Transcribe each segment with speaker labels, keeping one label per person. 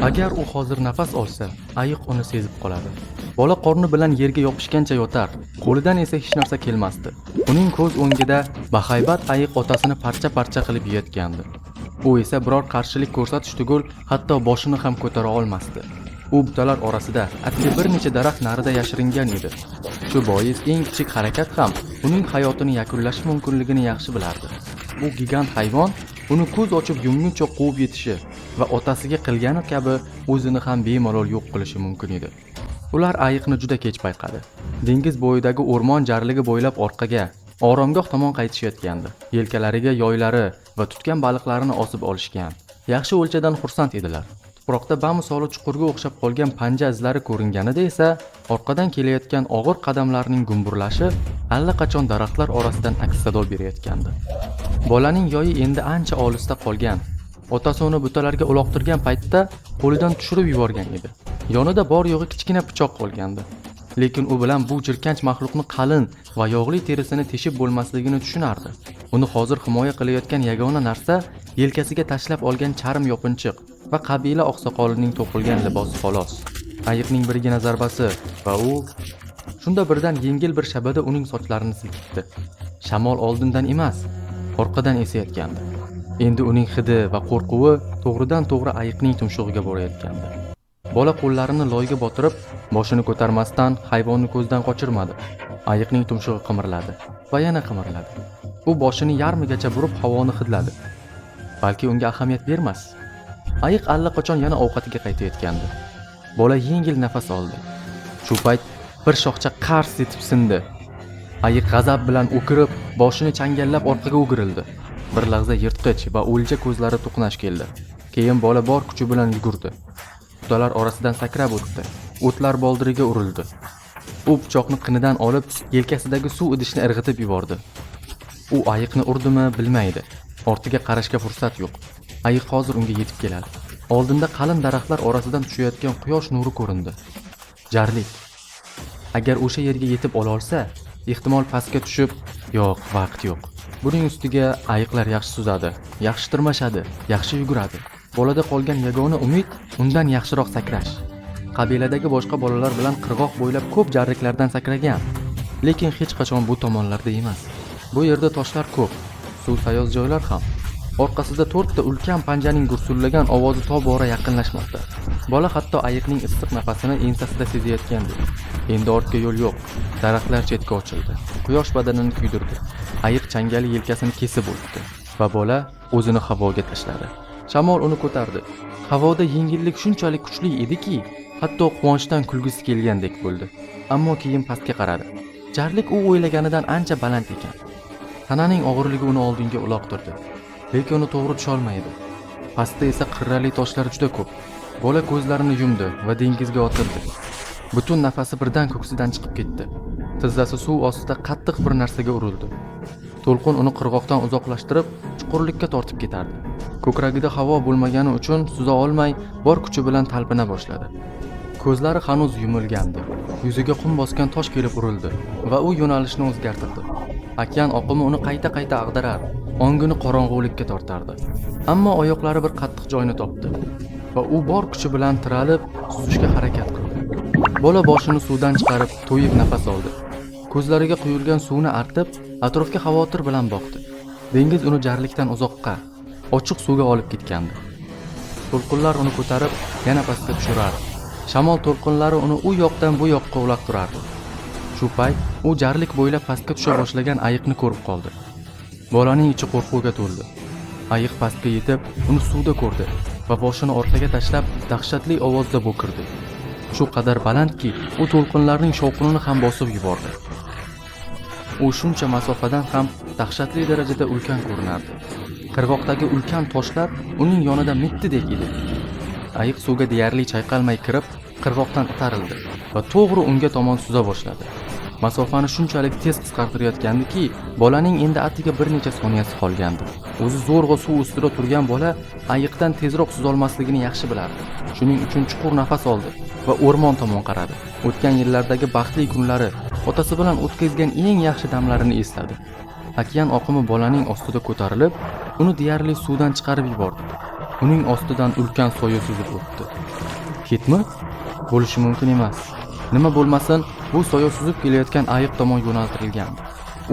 Speaker 1: Agar u hozir nafas olsa, ayiq uni sezib qoladi. Bola qorni bilan yerga yopishgancha yotar, qo'lidan esa hech narsa kelmasdi. Uning ko'z o'ngida bahaybat ayiq otasini parcha-parcha qilib yeyotgandi. U esa biror qarshilik ko'rsatish tugul, hatto boshini ham ko'tara olmasdi. U butalar orasida atga bir necha daraxt narida yashiringan edi. Shu bois eng kichik harakat ham uning hayotini yakunlashi mumkinligini yaxshi bilardi. Bu gigant hayvon uni ko'z ochib yumguncha quvib yetishi va otasiga qilgani kabi o'zini ham bemalol yo'q qilishi mumkin edi. Ular ayiqni juda kech payqadi. Dengiz bo'yidagi o'rmon jarligi bo'ylab orqaga, oromgoh tomon qaytishayotgandi. Yelkalariga yoylari va tutgan baliqlarini osib olishgan. Yaxshi o'lchadan xursand edilar. Tuproqda bamisoli chuqurga o'xshab qolgan panja izlari ko'ringanida esa orqadan kelayotgan og'ir qadamlarning gumburlashi allaqachon daraxtlar orasidan aks sado berayotgandi. Bolaning yoyi endi ancha olisda qolgan. Otasi uni butalarga uloqtirgan paytda qo'lidan tushirib yuborgan edi. Yonida bor yo'g'i kichkina pichoq qolgandi. Lekin u bilan bu jirkanch maxluqni qalin va yog'li terisini teshib bo'lmasligini tushunardi. Uni hozir himoya qilayotgan yagona narsa yelkasiga tashlab olgan charm yopinchiq va qabila oqsoqolining to'qilgan libosi xolos. Ayiqning birgina zarbasi va u shunda birdan yengil bir shabada uning sochlarini silkitdi. Shamol oldindan emas, orqadan esayotgandi. Endi uning hidi va qo'rquvi to'g'ridan-to'g'ri ayiqning tumshug'iga borayotgandi. Bola qo'llarini loyga botirib, boshini ko'tarmasdan hayvonni ko'zdan qochirmadi. Ayiqning tumshug'i qimirladi va yana qimirladi. U boshini yarmigacha burib havoni hidladi. Balki unga ahamiyat bermas. Ayiq allaqachon yana ovqatiga qaytayotgandi. Bola yengil nafas oldi. Shu payt bir shoxcha qars etib sindi. Ayiq g'azab bilan o'kirib, boshini changallab orqaga o'girildi. Bir lahza yirtqich va o'lja ko'zlari to'qnash keldi. Keyin bola bor kuchi bilan yugurdi. Butalar orasidan sakrab o'tdi. O'tlar boldiriga urildi. U pichoqni qinidan olib, yelkasidagi suv idishni irg'itib yubordi. U ayiqni urdimi bilmaydi. Ortiga qarashga fursat yo'q. Ayiq hozir unga yetib keladi. Oldinda qalin daraxtlar orasidan tushayotgan quyosh nuri ko'rindi. Jarlik. Agar o'sha yerga yetib ola olsa, ehtimol pastga tushib, yo'q, vaqt yo'q. Buning ustiga ayiqlar yaxshi suzadi, yaxshi tirmashadi, yaxshi yuguradi. Bolada qolgan yagona umid undan yaxshiroq sakrash. Qabiladagi boshqa bolalar bilan qirg'oq bo'ylab ko'p jarliklardan sakragan, lekin hech qachon bu tomonlarda emas. Bu yerda toshlar ko'p, suv sayoz joylar ham. Orqasida 4 ta ulkan panjaning gursullagan ovozi tobora yaqinlashmoqda. Bola hatto ayiqning issiq nafasini ensasida sezayotgandi. Endi ortga yo'l yo'q. Daraxtlar chetga ochildi. Quyosh badanini kuydirdi. Ayiq changali yelkasini kesib o'tdi va bola o'zini havoga tashladi. Shamol uni ko'tardi. Havoda yengillik shunchalik kuchli ediki, hatto quvonchdan kulgisi kelgandek bo'ldi. Ammo keyin pastga qaradi. Jarlik u o'ylaganidan ancha baland ekan. Tananing og'irligi uni oldinga uloqtirdi. Lekin uni to'g'ri tusha olmaydi. Pastda esa qirrali toshlar juda ko'p. Bola ko'zlarini yumdi va dengizga otildi. Butun nafasi birdan ko'ksidan chiqib ketdi. Tizzasi suv ostida qattiq bir narsaga urildi. To'lqin uni qirg'oqdan uzoqlashtirib, chuqurlikka tortib ketardi. Ko'kragida havo bo'lmagani uchun suza olmay, bor kuchi bilan talpina boshladi. Ko'zlari hanuz yumilgandi. Yuziga qum bosgan tosh kelib urildi va u yo'nalishni o'zgartirdi. Okean oqimi uni qayta-qayta ag'darar, ongini qorong'ulikka tortardi. Ammo oyoqlari bir qattiq joyni topdi va u bor kuchi bilan tiralib, suzishga harakat qildi. Bola boshini suvdan chiqarib, to'yib nafas oldi. Ko'zlariga quyilgan suvni artib, atrofga xavotir bilan boqdi. Dengiz uni jarlikdan uzoqqa, ochiq suvga olib ketgandi. To'lqinlar uni ko'tarib, yana pastga tushirardi. Shamol to'lqinlari uni u yoqdan bu yoqqa uloqtirardi. Shu payt u jarlik bo'ylab pastga tusha boshlagan ayiqni ko'rib qoldi. Bolaning ichi qo'rquvga to'ldi. Ayiq pastga yetib, uni suvda ko'rdi va boshini orqaga tashlab, dahshatli ovozda bo'kirdi. Shu qadar balandki, u to'lqinlarning shovqinini ham bosib yubordi. U shuncha masofadan ham dahshatli darajada ulkan ko'rinardi. Qirg'oqdagi ulkan toshlar uning yonida mittidek edi. Ayiq suvga deyarli chayqalmay kirib, qirg'oqdan itarildi va to'g'ri unga tomon suza boshladi. Masofani shunchalik tez qisqartirayotgandiki, bolaning endi atiga bir necha soniyasi qolgandi. O'zi zo'rg'a suv ustida turgan bola ayiqdan tezroq suzolmasligini yaxshi bilardi. Shuning uchun chuqur nafas oldi va o'rmon tomon qaradi. O'tgan yillardagi baxtli kunlari, otasi bilan o'tkazgan eng yaxshi damlarini esladi. Okean oqimi bolaning ostida ko'tarilib, uni deyarli suvdan chiqarib yubordi. Uning ostidan ulkan soya suzib o'tdi. Kitmi? Bo'lishi mumkin emas. Nima bo'lmasin, bu soya suzib kelayotgan ayiq tomon yo'naltirilgandi.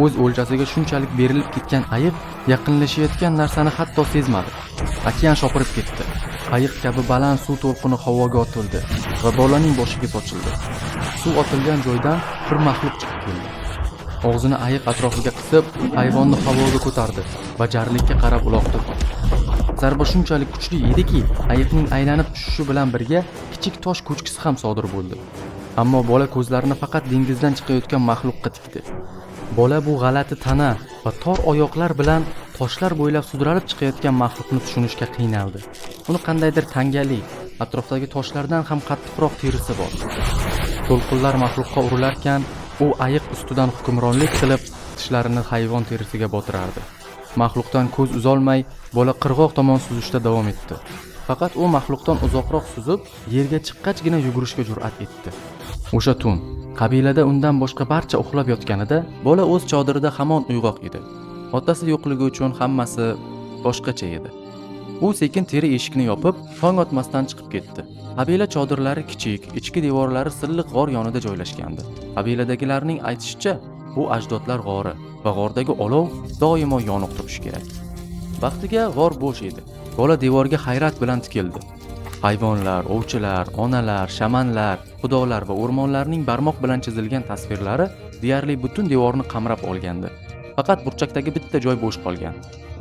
Speaker 1: O'z o'ljasiga shunchalik berilib ketgan ayiq yaqinlashayotgan narsani hatto sezmadi. Okean shopirib ketdi. Ayiq kabi baland suv to'lqini havoga otildi va bolaning boshiga sochildi. Suv otilgan joydan bir maxluq chiqib keldi. Og'zini ayiq atrofiga qisib, hayvonni havoga ko'tardi va jarlikka qarab uloqdi. Zarba shunchalik kuchli ediki, ayiqning aylanib tushishi bilan birga kichik tosh ko'chkisi ham sodir bo'ldi. Ammo bola ko'zlarini faqat dengizdan chiqayotgan maxluqqa tikdi. Bola bu g'alati tana va tor oyoqlar bilan toshlar bo'ylab sudralib chiqayotgan maxluqni tushunishga qiynaldi. Uni qandaydir tangali, atrofdagi toshlardan ham qattiqroq terisi bor. To'lqinlar maxluqqa urilarkan, u ayiq ustidan hukmronlik qilib, tishlarini hayvon terisiga botirardi. Maxluqdan ko'z uzolmay, bola qirg'oq tomon suzishda davom etdi. Faqat u maxluqdan uzoqroq suzib, yerga chiqqachgina yugurishga jur'at etdi. O'sha tun qabilada undan boshqa barcha uxlab yotganida, bola o'z chodirida hamon uyg'oq edi. Otasi yo'qligi uchun hammasi boshqacha edi. U sekin teri eshikni yopib, tong otmasdan chiqib ketdi. Qabila chodirlari kichik, ichki devorlari silliq g'or yonida joylashgandi. Qabiladagilarning aytishicha, bu ajdodlar g'ori va g'ordagi olov doimo yoniq turishi kerak. Vaqtiga g'or bo'sh edi. Bola devorga hayrat bilan tikildi. Hayvonlar, ovchilar, onalar, shamanlar, xudolar va o'rmonlarning barmoq bilan chizilgan tasvirlari deyarli butun devorni qamrab olgandi. Faqat burchakdagi bitta joy bo'sh qolgan.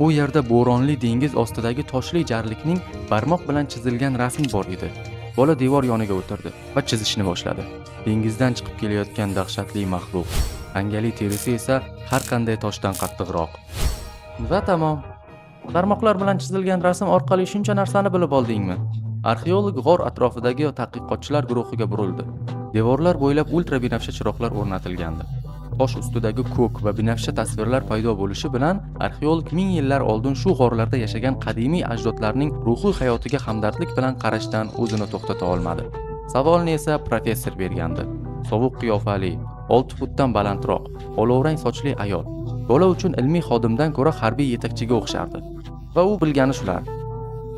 Speaker 1: U yerda bo'ronli dengiz ostidagi toshli jarlikning barmoq bilan chizilgan rasmi bor edi. Bola devor yoniga o'tirdi va chizishni boshladi. Dengizdan chiqib kelayotgan dahshatli maxluq. Angali terisi esa har qanday toshdan qattiqroq. Va tamom. Barmoqlar bilan chizilgan rasm orqali shuncha narsani bilib oldingmi? Arxeolog g'or atrofidagi tadqiqotchilar guruhiga burildi. Devorlar bo'ylab ultra binafsha chiroqlar o'rnatilgandi. Tosh ustidagi ko'k va binafsha tasvirlar paydo bo'lishi bilan arxeolog ming yillar oldin shu g'orlarda yashagan qadimiy ajdodlarning ruhiy hayotiga hamdardlik bilan qarashdan o'zini to'xtata olmadi. Savolni esa professor bergandi. Sovuq qiyofali, 6 futdan balandroq, olovrang sochli ayol. Bola uchun ilmiy xodimdan ko'ra harbiy yetakchiga o'xshardi. Va u bilgani shular.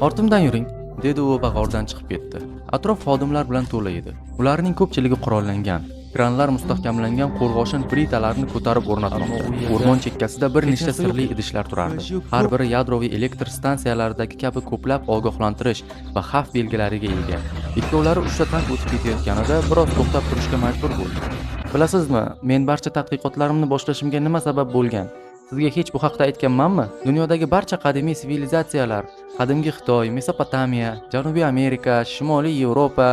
Speaker 1: Ortimdan yuring, dedi u va g'ordan chiqib ketdi. Atrof xodimlar bilan to'la edi. Ularning ko'pchiligi qurollangan. Kranlar mustahkamlangan qo'rg'oshin plitalarni ko'tarib o'rnatmoqda. O'rmon chekkasida bir nechta sirli idishlar turardi. Har biri yadroviy elektr stansiyalaridagi kabi ko'plab ogohlantirish va xavf belgilariga ega. Ikkovlari uchta tank o'tib ketayotganida biroz to'xtab turishga majbur bo'ldi. Bilasizmi, men barcha tadqiqotlarimni boshlashimga nima sabab bo'lgan? Sizga hech bu haqda aytganmanmi? Dunyodagi barcha qadimiy sivilizatsiyalar, qadimgi Xitoy, Mesopotamiya, Janubiy Amerika, Shimoliy Yevropa,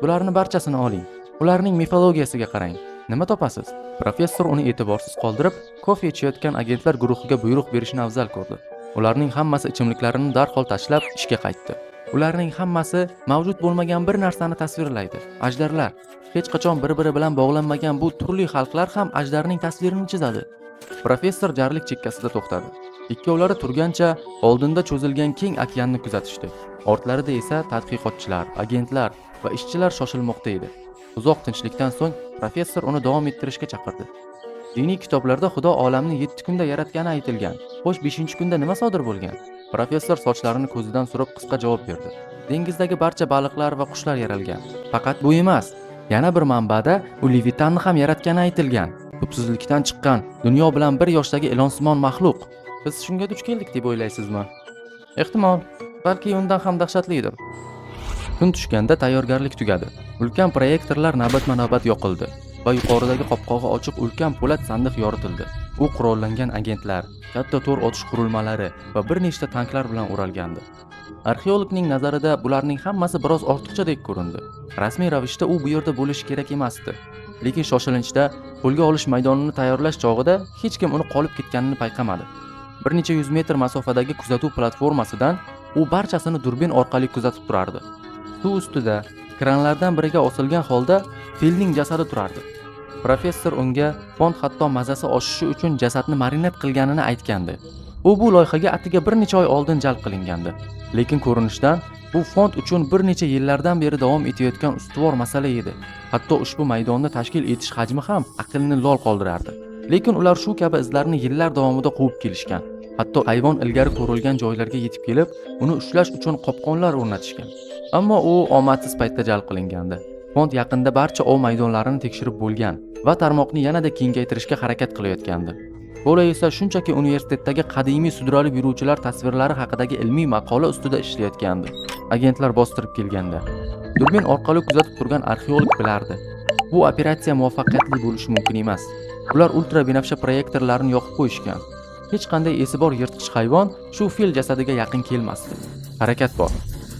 Speaker 1: bularni barchasini oling. Ularning mifologiyasiga qarang. Nima topasiz? Professor uni e'tiborsiz qoldirib, kofe ichayotgan agentlar guruhiga buyruq berishni afzal ko'rdi. Ularning hammasi ichimliklarini darhol tashlab ishga qaytdi. Ularning hammasi mavjud bo'lmagan bir narsani tasvirlaydi. Ajdarlar. Hech qachon bir-biri bilan bog'lanmagan bu turli xalqlar ham ajdarning tasvirini chizadi. Professor jarlik chekkasida to'xtadi. Ikkovlari turgancha oldinda cho'zilgan keng okeanni kuzatishdi. Ortlarida esa tadqiqotchilar, agentlar va ishchilar shoshilmoqda edi. Uzoq tinchlikdan so'ng professor uni davom ettirishga chaqirdi. Diniy kitoblarda Xudo olamni 7 kunda yaratgani aytilgan. Xo'sh, 5-kunda nima sodir bo'lgan? Professor sochlarini ko'zidan surib qisqa javob berdi. Dengizdagi barcha baliqlar va qushlar yaralgan. Faqat bu emas. Yana bir manbada u Levitanni ham yaratgani aytilgan. Tubsizlikdan chiqqan, dunyo bilan bir yoshdagi ilonsimon maxluq. Biz shunga duch keldik deb o'ylaysizmi? Ehtimol, balki undan ham dahshatlidir. Kun tushganda tayyorgarlik tugadi. Ulkan proyektorlar navbatma-navbat yoqildi va yuqoridagi qopqog'i ochiq ulkan po'lat sandiq yoritildi. U qurollangan agentlar, katta to'r otish qurilmalari va bir nechta tanklar bilan o'ralgandi. Arxeologning nazarida bularning hammasi biroz ortiqchadek ko'rindi. Rasmiy ravishda u bu yerda bo'lishi kerak emasdi. Lekin shoshilinchda qo'lga olish maydonini tayyorlash chog'ida hech kim uni qolib ketganini payqamadi. Bir necha 100 metr masofadagi kuzatuv platformasidan u barchasini durbin orqali kuzatib turardi. Suv ustida kranlardan biriga osilgan holda filning jasadi turardi. Professor unga fond hatto mazasi oshishi uchun jasadni marinad qilganini aytgandi. U bu loyihaga atiga bir necha oy oldin jalb qilingandi. Lekin ko'rinishdan bu fond uchun bir necha yillardan beri davom etayotgan ustuvor masala edi. Hatto ushbu maydonni tashkil etish hajmi ham aqlni lol qoldirardi. Lekin ular shu kabi izlarni yillar davomida quvib kelishgan. Hatto hayvon ilgari ko'rilgan joylarga yetib kelib, uni ushlash uchun qopqonlar o'rnatishgan. Ammo u omadsiz paytda jalb qilingandi. Fond yaqinda barcha ov maydonlarini tekshirib bo'lgan va tarmoqni yanada kengaytirishga harakat qilayotgandi. Bola esa shunchaki universitetdagi qadimiy sudralib yuruvchilar tasvirlari haqidagi ilmiy maqola ustida ishlayotgandi. Agentlar bostirib kelganda, durbin orqali kuzatib turgan arxeolog bilardi. Bu operatsiya muvaffaqiyatli bo'lishi mumkin emas. Ular ultra binafsha proyektorlarni yoqib qo'yishgan. Hech qanday esi bor yirtqich hayvon shu fil jasadiga yaqin kelmasdi. Harakat bor.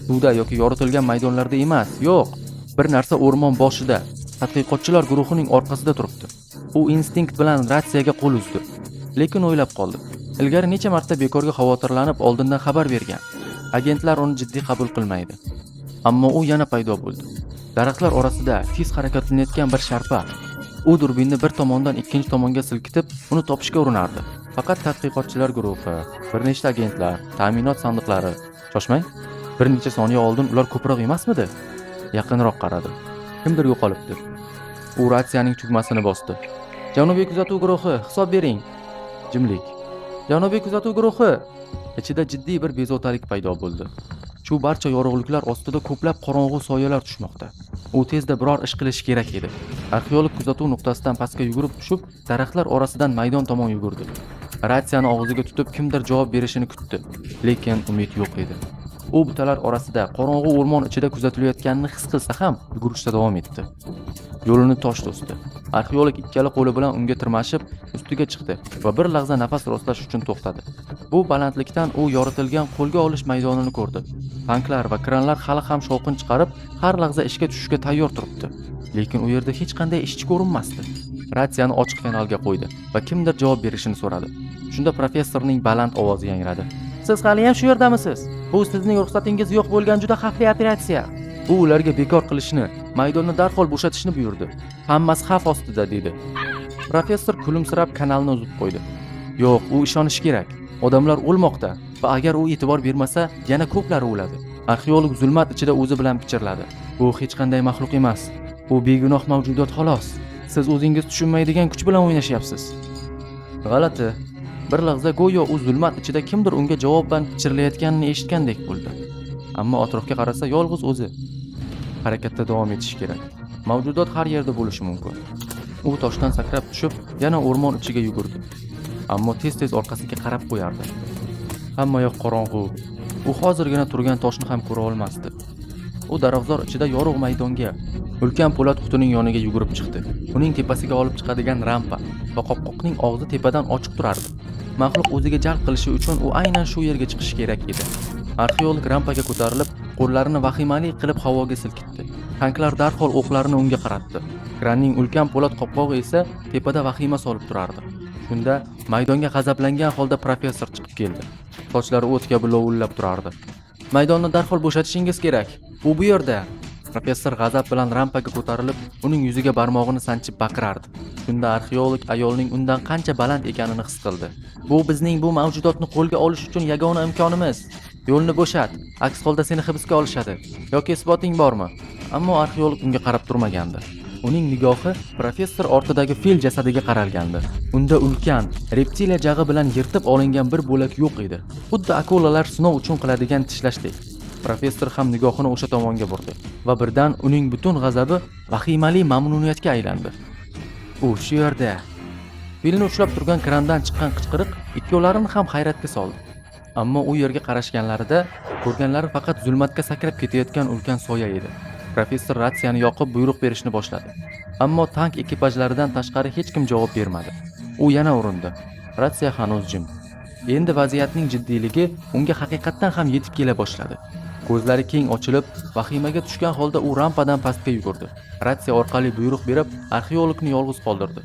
Speaker 1: Suvda yoki yoritilgan maydonlarda emas, yo'q. Bir narsa o'rmon boshida, tadqiqotchilar guruhining orqasida turibdi. U instinkt bilan ratsiyaga qo'l uzdi. Lekin o'ylab qoldi. Ilgari necha marta bekorga xavotirlanib oldindan xabar bergan. Agentlar uni jiddiy qabul qilmaydi. Ammo u yana paydo bo'ldi. Daraxtlar orasida tez harakatlanayotgan bir sharpa. U durbinni bir tomondan ikkinchi tomonga silkitib, uni topishga urinardi. Faqat tadqiqotchilar guruhi, bir nechta agentlar, ta'minot sandiqlari. Shoshmang. Bir necha soniya oldin ular ko'proq emasmidi? Yaqinroq qaradi. Kimdir yo'qolibdi. U ratsiyaning tugmasini bosdi. Janubiy kuzatuv guruhi, hisob bering. Jimlik. Janubiy kuzatuv guruhi. Ichida jiddiy bir bezovtalik paydo bo'ldi. Shu barcha yorug'liklar ostida ko'plab qorong'u soyalar tushmoqda. U tezda biror ish qilish kerak edi. Arxeolog kuzatuv nuqtasidan pastga yugurib tushib, daraxtlar orasidan maydon tomon yugurdi. Ratsiyani og'ziga tutib kimdir javob berishini kutdi, lekin umid yo'q edi. U butalar orasida qorong'u o'rmon ichida kuzatilayotganini his qilsa ham yugurishda davom etdi. Yo'lini tosh to'sdi. Arxeolog ikkala qo'li bilan unga tirmashib, ustiga chiqdi va bir lahza nafas rostlash uchun to'xtadi. Bu balandlikdan u yoritilgan qo'lga olish maydonini ko'rdi. Tanklar va kranlar hali ham shovqin chiqarib, har lahza ishga tushishga tayyor turibdi. Lekin u yerda hech qanday ishchi ko'rinmasdi. Ratsiyani ochiq kanalga qo'ydi va kimdir javob berishini so'radi. Shunda professorning baland ovozi yangradi. Siz hali ham shu yerdamisiz? Bu sizning ruxsatingiz yo'q bo'lgan juda xavfli operatsiya. U ularga bekor qilishni, maydonni darhol bo'shatishni buyurdi. Hammasi xavf ostida dedi. Professor kulimsirab kanalni uzib qo'ydi. Yo'q, u ishonishi kerak. Odamlar o'lmoqda va agar u e'tibor bermasa, yana ko'plari o'ladi. Arxeolog zulmat ichida o'zi bilan pichirladi. Bu hech qanday maxluq emas. U begunoh mavjudot xolos. Siz o'zingiz tushunmaydigan kuch bilan o'ynashyapsiz. G'alati. Bir lahza go'yo u zulmat ichida kimdir unga javoban pichirlayotganini eshitgandek bo'ldi. Ammo atrofga qarasa yolg'iz o'zi. Harakatda davom etish kerak. Mavjudot har yerda bo'lishi mumkin. U toshdan sakrab tushib, yana o'rmon ichiga yugurdi. Ammo tez-tez orqasiga qarab qo'yardi. Hamma yoq qorong'u. U hozirgina turgan toshni ham ko'ra olmasdi. U daraxtzor ichida yorug' maydonga, ulkan po'lat qutining yoniga yugurib chiqdi. Uning tepasiga olib chiqadigan rampa va qopqoqning og'zi tepadan ochiq turardi. Maxluq o'ziga jalb qilishi uchun u aynan shu yerga chiqishi kerak edi. Arxeolog rampaga ko'tarilib, qo'llarini vahimali qilib havoga silkitdi. Tanklar darhol o'qlarini unga qaratdi. Kranning ulkan po'lat qopqog'i esa tepada vahima solib turardi. Shunda maydonga g'azablangan holda professor chiqib keldi. Sochlari o't kabi lovullab turardi. Maydonni darhol bo'shatishingiz kerak. U bu yerda. Professor g'azab bilan rampaga ko'tarilib, uning yuziga barmog'ini sanchib baqirardi. Shunda arxeolog ayolning undan qancha baland ekanini his qildi. Bu bizning bu mavjudotni qo'lga olish uchun yagona imkonimiz. Yo'lni bo'shat, aks holda seni hibsga olishadi. Yoki isboting bormi? Ammo arxeolog unga qarab turmagandi. Uning nigohi professor ortidagi fil jasadiga qaralgandi. Unda ulkan, reptiliya jag'i bilan yirtib olingan bir bo'lak yo'q edi. Xuddi akulalar sinov uchun qiladigan tishlashdek. Professor ham nigohini o'sha tomonga burdi va birdan uning butun g'azabi vahimali mamnuniyatga aylandi. U shu yerda. Filni ushlab turgan krandan chiqqan qichqiriq ikkovlarini ham hayratga soldi. Ammo u yerga qarashganlarida ko'rganlari faqat zulmatga sakrab ketayotgan ulkan soya edi. Professor ratsiyani yoqib buyruq berishni boshladi. Ammo tank ekipajlaridan tashqari hech kim javob bermadi. U yana urindi. Ratsiya hanuz jim. Endi vaziyatning jiddiyligi unga haqiqatdan ham yetib kela boshladi. Ko'zlari keng ochilib, vahimaga tushgan holda u rampadan pastga yugurdi. Ratsiya orqali buyruq berib, arxeologni yolg'iz qoldirdi.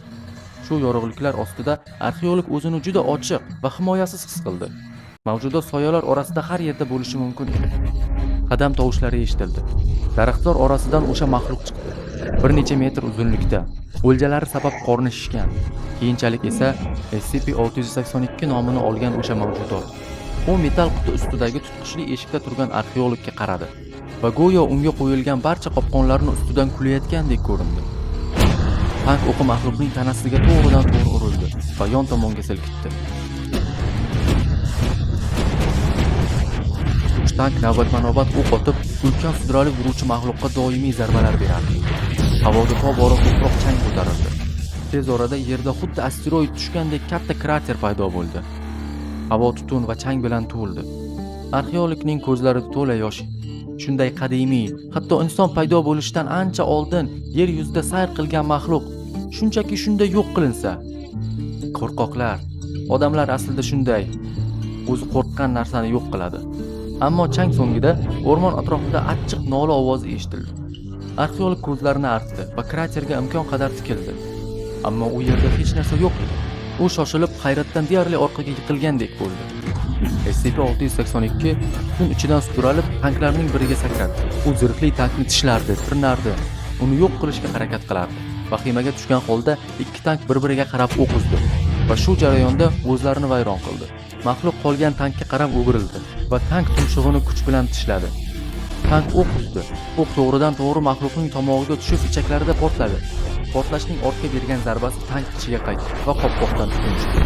Speaker 1: Shu yorug'liklar ostida arxeolog o'zini juda ochiq va himoyasiz his qildi. Mavjudot soyalar orasida har yerda bo'lishi mumkin edi. Qadam tovushlari eshitildi. Daraxtzor orasidan o'sha maxluq chiqdi. Bir necha metr uzunlikda, o'ljalari sabab qorni shishgan. Keyinchalik esa SCP-682 nomini olgan o'sha mavjudot. U metal quti ustidagi tutqichli eshikda turgan arxeologga qaradi va go'yo unga qo'yilgan barcha qopqonlarni ustidan kulayotgandek ko'rindi. Tank o'qi maxluqning tanasiga to'g'ridan to'g'ri urildi va yon tomonga silkitdi. Tank navbatma-navbat o'q otib, ulkan sudralib yuruvchi mahluqqa doimiy zarbalar berardi. Havoga tobora ko'proq chang ko'tarildi. Tez orada yerda xuddi asteroid tushgandek katta krater paydo bo'ldi. Havo tutun va chang bilan to'ldi. Arxeologning ko'zlarida to'la yosh. Shunday qadimiy, hatto inson paydo bo'lishidan ancha oldin yer yuzida sayr qilgan maxluq shunchaki shunday yo'q qilinsa. Qo'rqoqlar, odamlar aslida shunday. O'zi qo'rqqan narsani yo'q qiladi. Ammo chang so'ngida o'rmon atrofida achchiq nola ovozi eshitildi. Arxeolog ko'zlarini artdi va kraterga imkon qadar tikildi. Ammo u yerda hech narsa yo'q edi. U shoshilib hayratdan deyarli orqaga yiqilgandek bo'ldi. SCP-682 tun ichidan sudralib tanklarning biriga sakradi. U zirhli tankni tishlardi, tirnardi, uni yo'q qilishga harakat qilardi. Vahimaga tushgan holda ikki tank bir-biriga qarab o'q uzdi va shu jarayonda o'zlarini vayron qildi. Maxluq qolgan tankka qarab o'girildi va tank tumshug'ini kuch bilan tishladi. Tank o'q uzdi. O'q to'g'ridan to'g'ri maxluqning tomog'iga tushib ichaklarida portladi. Portlashning ortga bergan zarbasi tank ichiga qaytdi va qopqoqdan tutun chiqdi.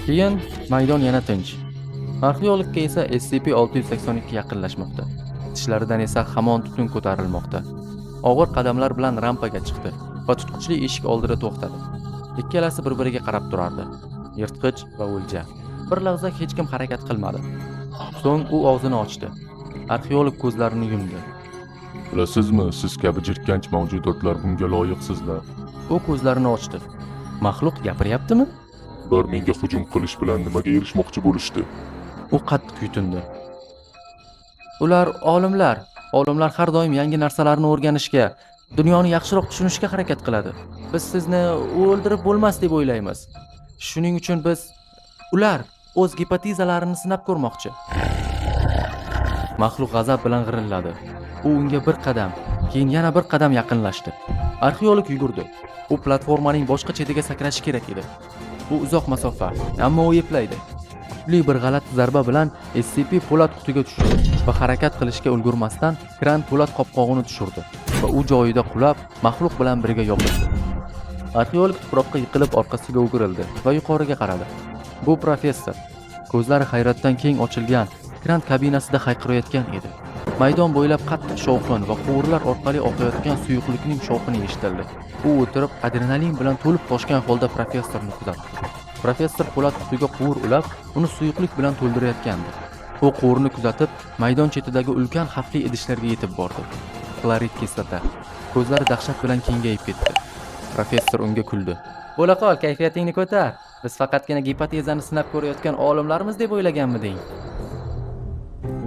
Speaker 1: Keyin maydon yana tinch. Arxeologga esa SCP-682 yaqinlashmoqda. Tishlaridan esa hamon tutun ko'tarilmoqda. Og'ir qadamlar bilan rampaga chiqdi va tutqichli eshik oldida to'xtadi. Ikkalasi bir-biriga qarab turardi. Yirtqich va o'lja. Bir lahza hech kim harakat qilmadi. So'ng u og'zini ochdi. Arxeolog ko'zlarini yumdi.
Speaker 2: Bilasizmi, siz kabi jirkanch mavjudotlar bunga loyiqsizlar.
Speaker 1: U ko'zlarini ochdi. Maxluq gapiryaptimi?
Speaker 2: Ular menga hujum qilish bilan nimaga erishmoqchi bo'lishdi?
Speaker 1: U qattiq yutindi. Ular olimlar. Olimlar har doim yangi narsalarni o'rganishga, dunyoni yaxshiroq tushunishga harakat qiladi. Biz sizni o'ldirib bo'lmas deb o'ylaymiz. Shuning uchun ular o'z gipotezalarini sinab ko'rmoqchi. Maxluq g'azab bilan g'irilladi. U unga bir qadam, keyin yana bir qadam yaqinlashdi. Arxeolog yugurdi. U platformaning boshqa chetiga sakrashi kerak edi. Bu uzoq masofa, ammo u eplaydi. Kuchli bir g'alati zarba bilan SCP po'lat qutiga tushdi va harakat qilishga ulgurmasdan kran po'lat qopqog'ini tushirdi va u joyida qulab, maxluq bilan birga yopildi. Arxeolog tuproqqa yiqilib orqasiga o'girildi va yuqoriga qaradi. Bu professor. Ko'zlari hayratdan keng ochilgan, kran kabinasida hayqirayotgan edi. Maydon bo'ylab qattiq shovqin va quvurlar orqali oqayotgan suyuqlikning shovqini eshitildi. U o'tirib, adrenalin bilan to'lib toshgan holda professorni kuzatdi. Professor po'lat qutiga quvur ulab, uni suyuqlik bilan to'ldirayotgandi. U quvurni kuzatib, maydon chetidagi ulkan xavfli idishlarga yetib bordi. Xlorid kislota. Ko'zlari dahshat bilan kengayib ketdi. Professor unga kuldi. "Bo'la qol, kayfiyatingni ko'tar. Biz faqatgina gipotezani sinab ko'rayotgan olimlarmiz deb o'ylaganmiding?"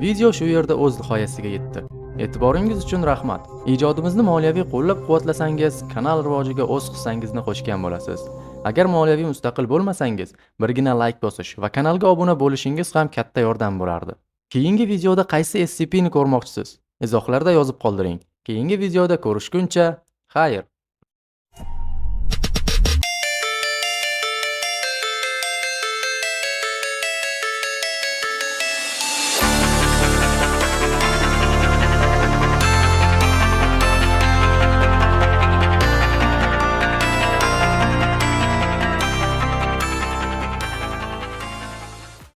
Speaker 1: Video shu yerda o'z nihoyasiga yetdi. E'tiboringiz uchun rahmat. Ijodimizni moliyaviy qo'llab-quvvatlasangiz, kanal rivojiga o'z hissangizni qo'shgan bo'lasiz. Agar moliyaviy mustaqil bo'lmasangiz, birgina like bosish va kanalga obuna bo'lishingiz ham katta yordam bo'lardi. Keyingi videoda qaysi SCP ni ko'rmoqchisiz? Izohlarda yozib qoldiring. Keyingi videoda ko'rishguncha, xayr.